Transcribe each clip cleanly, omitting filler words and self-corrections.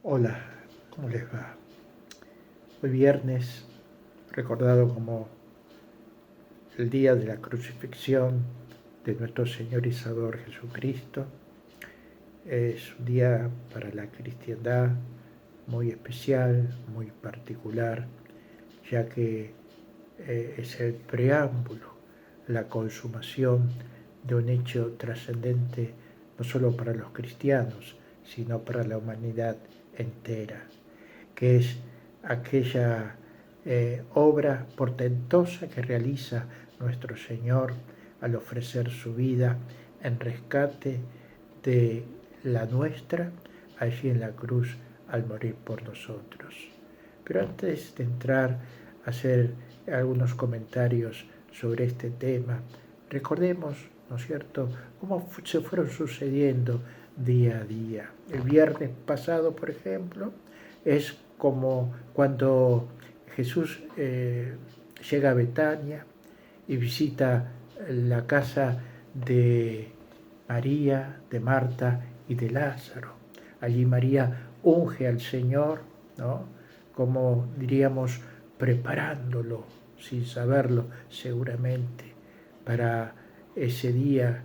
Hola, ¿cómo les va? Hoy viernes, recordado como el día de la crucifixión de nuestro Señor y Salvador Jesucristo, es un día para la cristiandad muy especial, muy particular, ya que es el preámbulo, la consumación de un hecho trascendente no solo para los cristianos, sino para la humanidad entera, que es aquella obra portentosa que realiza nuestro Señor al ofrecer su vida en rescate de la nuestra allí en la cruz al morir por nosotros. Pero antes de entrar a hacer algunos comentarios sobre este tema, recordemos, ¿no es cierto?, cómo se fueron sucediendo día a día. El viernes pasado, por ejemplo, es como cuando Jesús llega a Betania y visita la casa de María, de Marta y de Lázaro. Allí María unge al Señor, ¿no?, como diríamos, preparándolo, sin saberlo seguramente, para ese día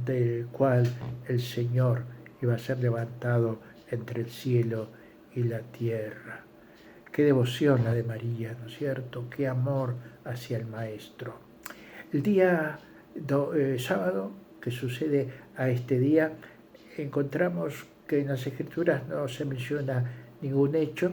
del cual el Señor iba a ser levantado entre el cielo y la tierra. Qué devoción la de María, ¿no es cierto? Qué amor hacia el Maestro. El día sábado, que sucede a este día, encontramos que en las Escrituras no se menciona ningún hecho,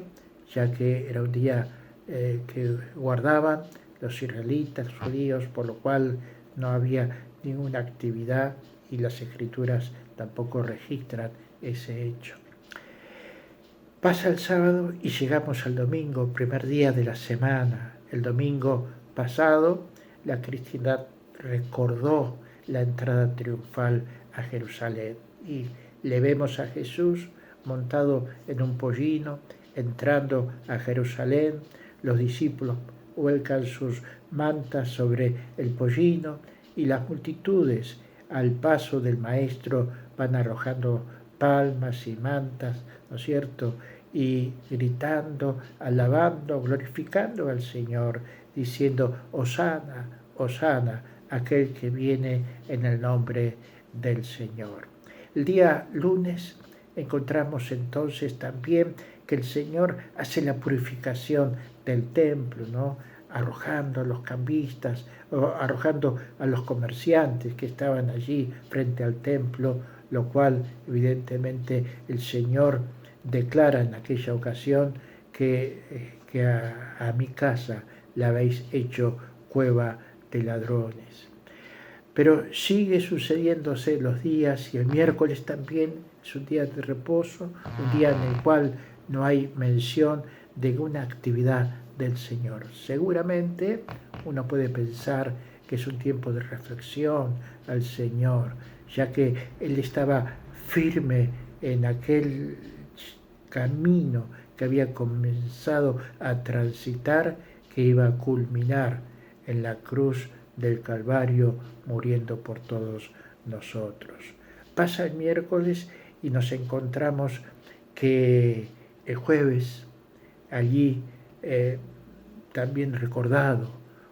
ya que era un día que guardaban los israelitas, los judíos, por lo cual no había ninguna actividad y las Escrituras tampoco registran ese hecho. Pasa el sábado y llegamos al domingo, primer día de la semana. El domingo pasado la cristiandad recordó la entrada triunfal a Jerusalén y le vemos a Jesús montado en un pollino, entrando a Jerusalén. Los discípulos vuelcan sus mantas sobre el pollino y las multitudes al paso del Maestro van arrojando palmas y mantas, ¿no es cierto?, y gritando, alabando, glorificando al Señor, diciendo: Hosana, Hosana, aquel que viene en el nombre del Señor. El día lunes encontramos entonces también que el Señor hace la purificación del templo, ¿no?, arrojando a los cambistas, arrojando a los comerciantes que estaban allí frente al templo, lo cual evidentemente el Señor declara en aquella ocasión que a mi casa la habéis hecho cueva de ladrones. Pero sigue sucediéndose los días y el miércoles también es un día de reposo, un día en el cual no hay mención de una actividad del Señor. Seguramente uno puede pensar que es un tiempo de reflexión al Señor, ya que Él estaba firme en aquel camino que había comenzado a transitar, que iba a culminar en la cruz del Calvario, muriendo por todos nosotros. Pasa el miércoles y nos encontramos que el jueves, allí también recordado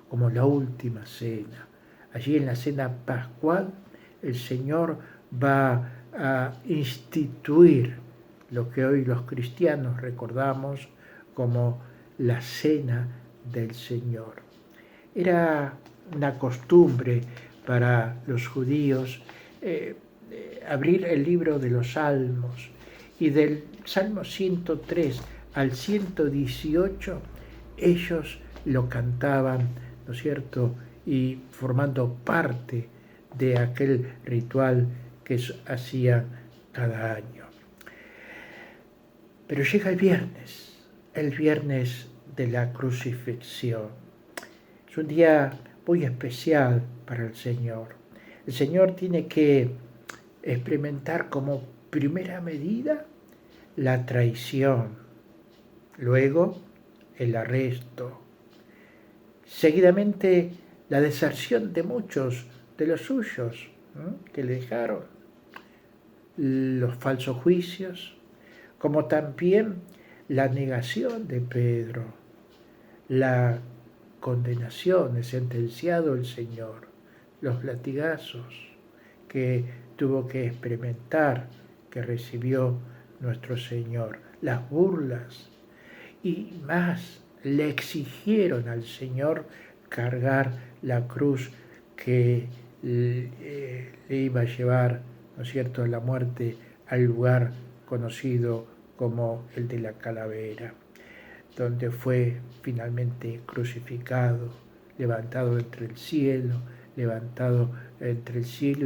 como la última cena, allí en la cena pascual, el Señor va a instituir lo que hoy los cristianos recordamos como la cena del Señor. Era una costumbre para los judíos abrir el libro de los Salmos y del Salmo 103 al 118 ellos lo cantaban, ¿no es cierto?, y formando parte de aquel ritual que hacían cada año. Pero llega el viernes de la crucifixión. Es un día muy especial para el Señor. El Señor tiene que experimentar como primera medida la traición, luego el arresto, seguidamente la deserción de muchos de los suyos que le dejaron, los falsos juicios, como también la negación de Pedro, la condenación, el sentenciado el Señor, los latigazos que tuvo que experimentar, que recibió nuestro Señor, las burlas y más, le exigieron al Señor cargar la cruz que le iba a llevar, ¿no es cierto?, la muerte al lugar conocido como el de la calavera, donde fue finalmente crucificado, levantado entre el cielo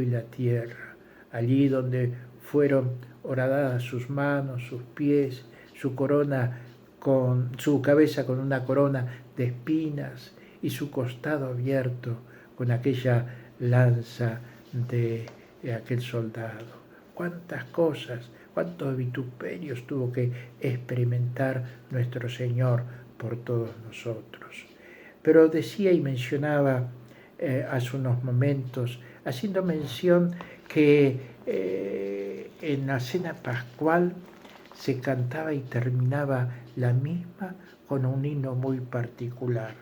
y la tierra, allí donde fueron horadadas sus manos, sus pies, su corona con su cabeza con una corona de espinas y su costado abierto con aquella lanza de aquel soldado. Cuántas cosas, cuántos vituperios tuvo que experimentar nuestro Señor por todos nosotros. Pero decía y mencionaba hace unos momentos, haciendo mención que en la cena pascual se cantaba y terminaba la misma con un himno muy particular.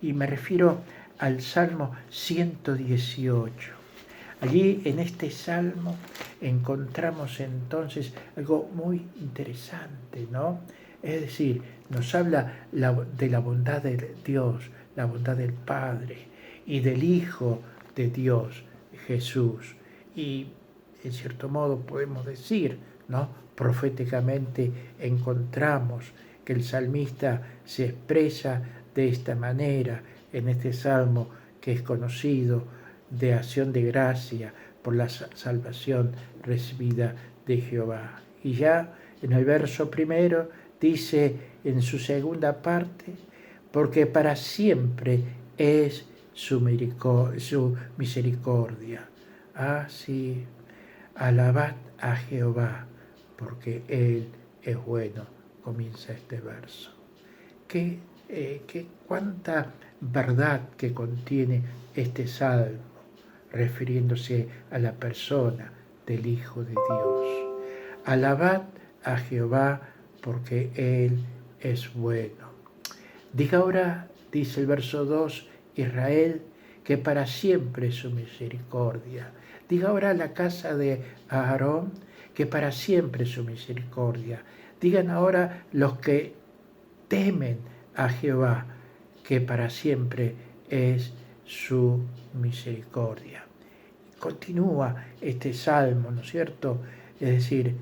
Y me refiero al Salmo 118. Allí en este salmo encontramos entonces algo muy interesante, ¿no? Es decir, nos habla de la bondad de Dios, la bondad del Padre y del Hijo de Dios, Jesús. Y en cierto modo podemos decir, ¿no?, proféticamente encontramos que el salmista se expresa de esta manera en este salmo que es conocido de acción de gracia por la salvación recibida de Jehová. Y ya en el verso primero dice en su segunda parte, porque para siempre es su misericordia. Ah, sí, alabad a Jehová, porque Él es bueno, comienza este verso. Cuánta verdad que contiene este salmo, refiriéndose a la persona del Hijo de Dios. Alabad a Jehová, porque Él es bueno. Diga ahora, dice el verso 2, Israel, que para siempre es su misericordia. Diga ahora a la casa de Aarón, que para siempre es su misericordia. Digan ahora los que temen a Jehová, que para siempre es su misericordia. Continúa este salmo, ¿no es cierto? Es decir,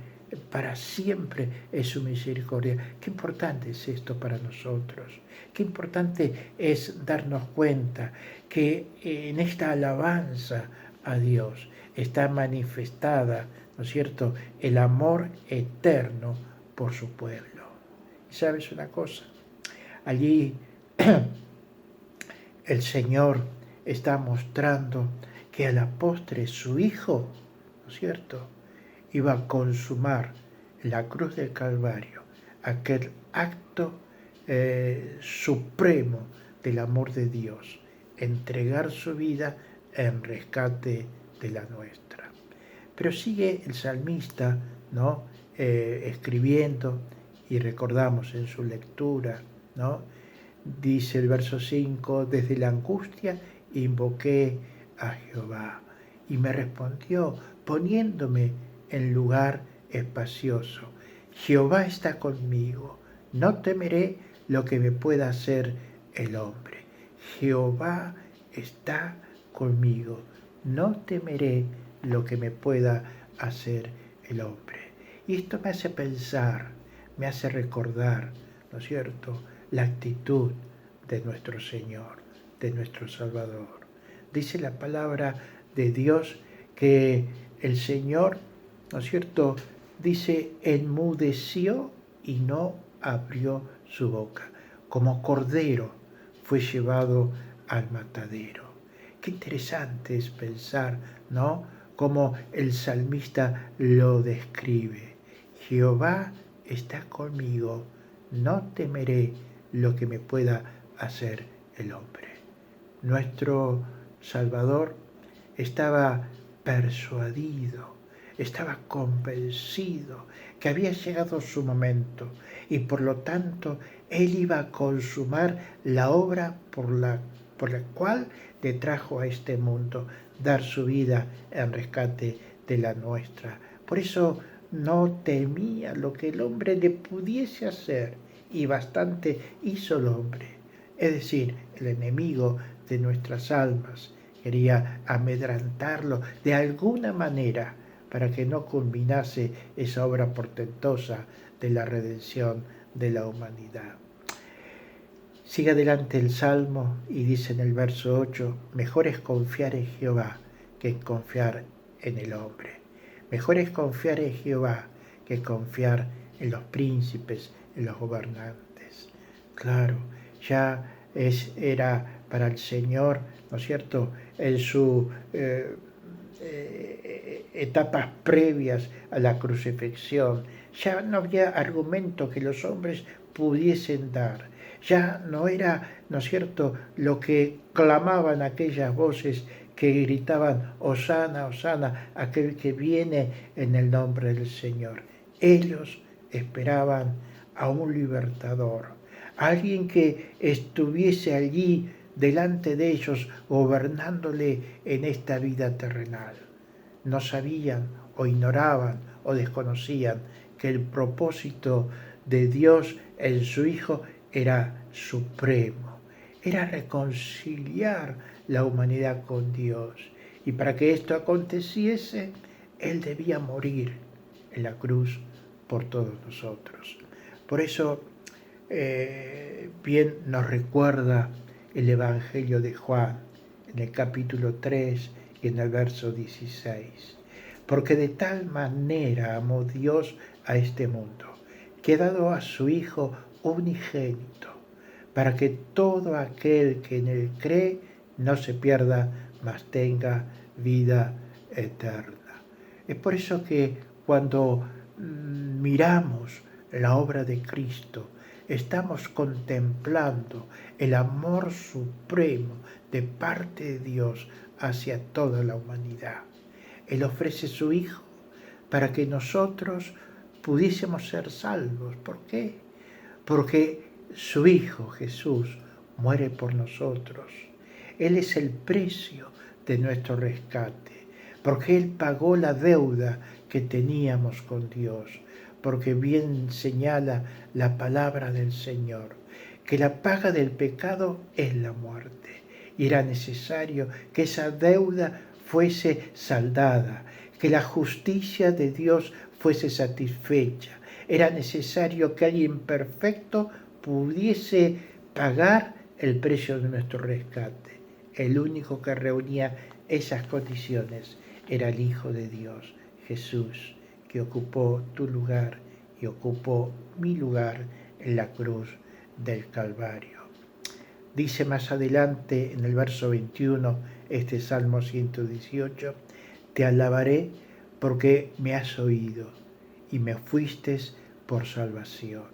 para siempre es su misericordia. Qué importante es esto para nosotros. Qué importante es darnos cuenta que en esta alabanza a Dios está manifestada, ¿no es cierto?, el amor eterno por su pueblo. ¿Y sabes una cosa? Allí el Señor está mostrando que a la postre su Hijo, ¿no es cierto?, iba a consumar la cruz del Calvario, aquel acto supremo del amor de Dios, entregar su vida en rescate de la nuestra. Pero sigue el salmista, ¿no?, escribiendo, y recordamos en su lectura, ¿no?, dice el verso 5, desde la angustia invoqué a Jehová y me respondió poniéndome en lugar espacioso. Jehová está conmigo, no temeré lo que me pueda hacer el hombre. Jehová está conmigo, no temeré lo que me pueda hacer el hombre. Y esto me hace pensar, me hace recordar, ¿no es cierto?, la actitud de nuestro Señor, de nuestro Salvador. Dice la palabra de Dios que el Señor, ¿no es cierto?, dice, enmudeció y no abrió su boca. Como cordero fue llevado al matadero. Qué interesante es pensar, ¿no?, cómo el salmista lo describe. Jehová está conmigo, no temeré lo que me pueda hacer el hombre. Nuestro Salvador estaba persuadido, estaba convencido que había llegado su momento y por lo tanto Él iba a consumar la obra por la cual le trajo a este mundo, dar su vida en rescate de la nuestra. Por eso no temía lo que el hombre le pudiese hacer, y bastante hizo el hombre. Es decir, el enemigo de nuestras almas quería amedrantarlo de alguna manera para que no culminase esa obra portentosa de la redención de la humanidad. Sigue adelante el Salmo y dice en el verso 8, mejor es confiar en Jehová que confiar en el hombre. Mejor es confiar en Jehová que confiar en los príncipes, en los gobernantes. Claro, ya era para el Señor, ¿no es cierto?, en sus etapas previas a la crucifixión, ya no había argumento que los hombres pudiesen dar. Ya no era, ¿no es cierto?, lo que clamaban aquellas voces que gritaban, Hosana, Hosana, aquel que viene en el nombre del Señor. Ellos esperaban a un libertador, a alguien que estuviese allí delante de ellos, gobernándole en esta vida terrenal. No sabían o ignoraban o desconocían que el propósito de Dios en su Hijo era supremo, era reconciliar la humanidad con Dios. Y para que esto aconteciese, Él debía morir en la cruz por todos nosotros. Por eso, bien nos recuerda el Evangelio de Juan, en el capítulo 3 y en el verso 16. Porque de tal manera amó Dios a este mundo, que ha dado a su Hijo unigénito, para que todo aquel que en Él cree no se pierda, mas tenga vida eterna. Es por eso que cuando miramos la obra de Cristo, estamos contemplando el amor supremo de parte de Dios hacia toda la humanidad. Él ofrece su Hijo para que nosotros pudiésemos ser salvos. ¿Por qué? Porque su Hijo Jesús muere por nosotros. Él es el precio de nuestro rescate, porque Él pagó la deuda que teníamos con Dios, porque bien señala la palabra del Señor, que la paga del pecado es la muerte, y era necesario que esa deuda fuese saldada, que la justicia de Dios fuese satisfecha. Era necesario que alguien perfecto pudiese pagar el precio de nuestro rescate. El único que reunía esas condiciones era el Hijo de Dios, Jesús, que ocupó tu lugar y ocupó mi lugar en la cruz del Calvario. Dice más adelante en el verso 21, este Salmo 118, te alabaré porque me has oído y me fuiste por salvación.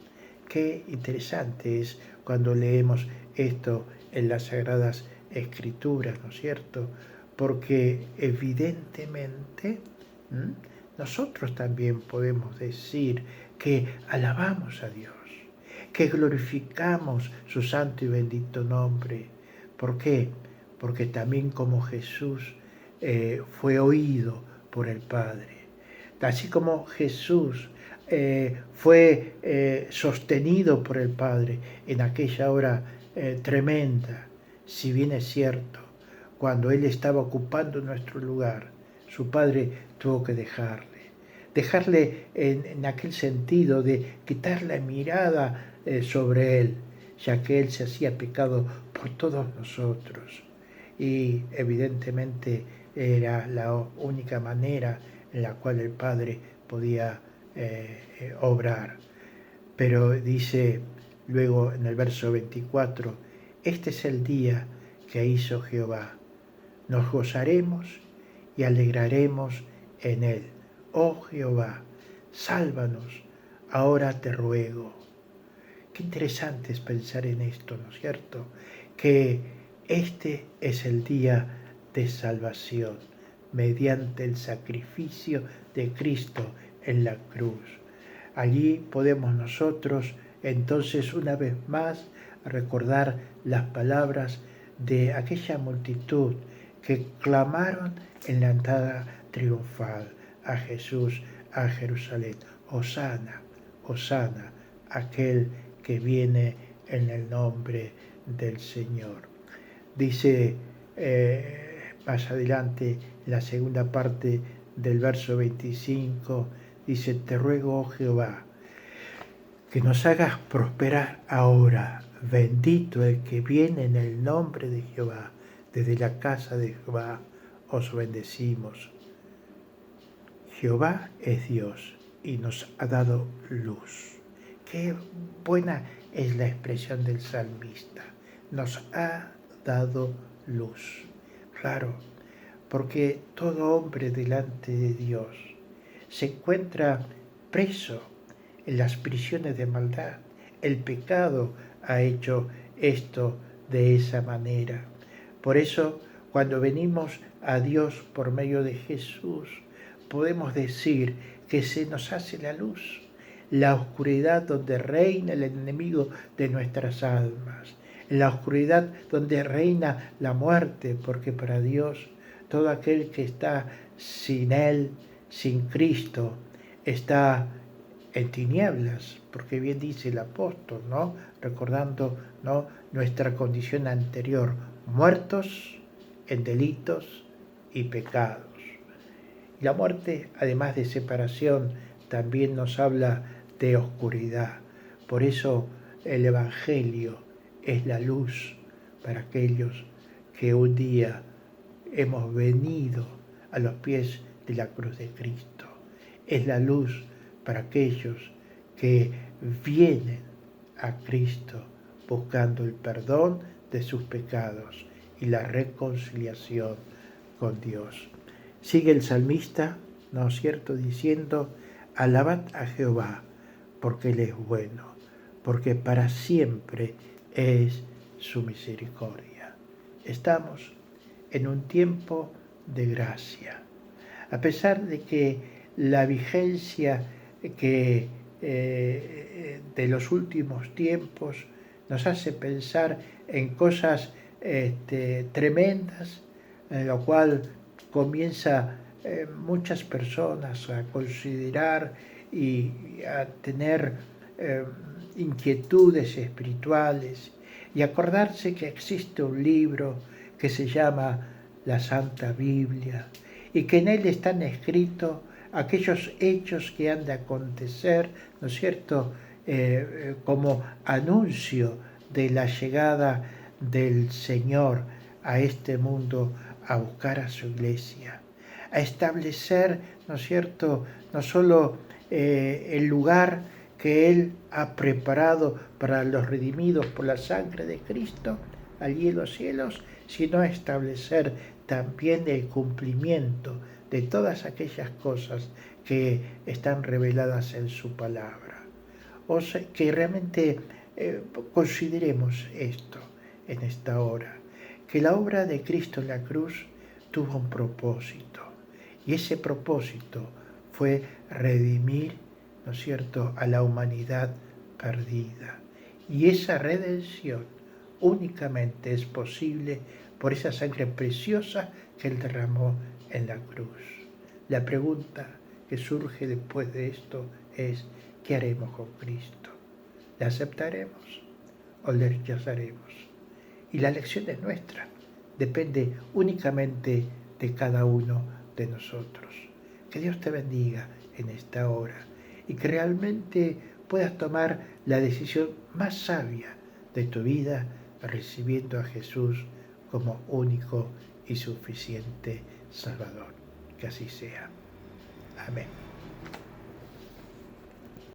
Qué interesante es cuando leemos esto en las Sagradas Escrituras, ¿no es cierto? Porque evidentemente nosotros también podemos decir que alabamos a Dios, que glorificamos su santo y bendito nombre. ¿Por qué? Porque también como Jesús fue oído por el Padre, así como Jesús fue sostenido por el Padre en aquella hora tremenda, si bien es cierto, cuando Él estaba ocupando nuestro lugar, su Padre tuvo que dejarle en aquel sentido de quitar la mirada sobre Él, ya que Él se hacía pecado por todos nosotros. Y evidentemente era la única manera en la cual el Padre podía obrar. Pero dice luego en el verso 24, este es el día que hizo Jehová, nos gozaremos y alegraremos en él. Oh Jehová, sálvanos, ahora te ruego. Qué interesante es pensar en esto, ¿no es cierto? Que este es el día de salvación, mediante el sacrificio de Cristo en la cruz. Allí podemos nosotros entonces una vez más recordar las palabras de aquella multitud que clamaron en la entrada triunfal a Jesús, a Jerusalén. Hosana, Hosana, aquel que viene en el nombre del Señor. Dice más adelante, la segunda parte del verso 25, dice: te ruego, oh Jehová, que nos hagas prosperar ahora. Bendito el que viene en el nombre de Jehová. Desde la casa de Jehová os bendecimos. Jehová es Dios y nos ha dado luz. Qué buena es la expresión del salmista. Nos ha dado luz. Claro, porque todo hombre delante de Dios se encuentra preso en las prisiones de maldad. El pecado ha hecho esto de esa manera. Por eso, cuando venimos a Dios por medio de Jesús, podemos decir que se nos hace la luz, la oscuridad donde reina el enemigo de nuestras almas, la oscuridad donde reina la muerte, porque para Dios todo aquel que está sin Él, sin Cristo, está en tinieblas, porque bien dice el apóstol, ¿no? Recordando, ¿no?, nuestra condición anterior, muertos en delitos y pecados. Y la muerte, además de separación, también nos habla de oscuridad. Por eso el Evangelio es la luz para aquellos que un día hemos venido a los pies de la cruz de Cristo. Es la luz para aquellos que vienen a Cristo buscando el perdón de sus pecados y la reconciliación con Dios. Sigue el salmista, ¿no es cierto?, diciendo: alabad a Jehová, porque Él es bueno, porque para siempre es su misericordia. Estamos en un tiempo de gracia. A pesar de que la vigencia que de los últimos tiempos nos hace pensar en cosas tremendas, en lo cual comienza muchas personas a considerar y a tener inquietudes espirituales y acordarse que existe un libro que se llama la Santa Biblia y que en él están escritos aquellos hechos que han de acontecer, ¿no es cierto?, como anuncio de la llegada del Señor a este mundo a buscar a su iglesia, a establecer, ¿no es cierto?, no solo el lugar que Él ha preparado para los redimidos por la sangre de Cristo, allí en los cielos, sino a establecer también el cumplimiento de todas aquellas cosas que están reveladas en su palabra. O sea, que realmente consideremos esto en esta hora, que la obra de Cristo en la cruz tuvo un propósito, y ese propósito fue redimir, ¿no es cierto?, a la humanidad perdida. Y esa redención únicamente es posible por esa sangre preciosa que Él derramó en la cruz. La pregunta que surge después de esto es: ¿qué haremos con Cristo? ¿Le aceptaremos o le rechazaremos? Y la elección es nuestra, depende únicamente de cada uno de nosotros. Que Dios te bendiga en esta hora y que realmente puedas tomar la decisión más sabia de tu vida, recibiendo a Jesús como único y suficiente Salvador. Que así sea. Amén.